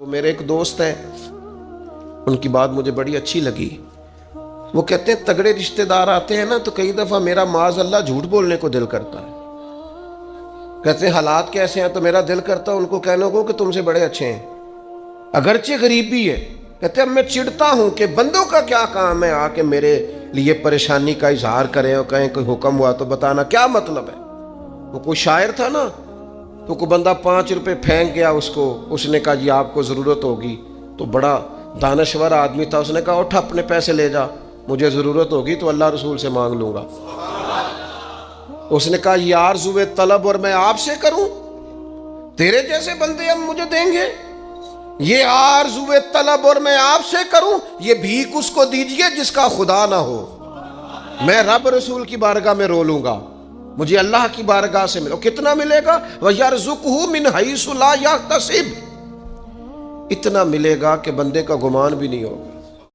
मेरे एक दोस्त हैं, उनकी बात मुझे बड़ी अच्छी लगी। वो कहते हैं तगड़े रिश्तेदार आते हैं ना तो कई दफ़ा मेरा माज अल्लाह झूठ बोलने को दिल करता है। कहते हैं हालात कैसे हैं तो मेरा दिल करता है उनको कहने को कि तुमसे बड़े अच्छे हैं, अगरचे गरीबी है। कहते हैं मैं चिढ़ता हूं कि बंदों का क्या काम है आके मेरे लिए परेशानी का इजहार करें और कहें कोई हुक्म हुआ तो बताना, क्या मतलब है। वो कोई शायर था ना, तो कोई बंदा 5 रुपए फेंक गया उसको, उसने कहा जी आपको ज़रूरत होगी, तो बड़ा दानश्वर आदमी था, उसने कहा उठ अपने पैसे ले जा, मुझे ज़रूरत होगी तो अल्लाह रसूल से मांग लूँगा। उसने कहा यार जुए तलब और मैं आपसे करूं, तेरे जैसे बंदे हम मुझे देंगे, ये आरज़ुए तलब और मैं आपसे करूं, ये भीख उसको दीजिए जिसका खुदा ना हो। मैं रब रसूल की बारगाह में रो लूंगा, मुझे अल्लाह की बारगाह से मिलो। कितना मिलेगा? वयरज़ुक़हु मिन हैसु ला यहतसिब, इतना मिलेगा कि बंदे का गुमान भी नहीं होगा।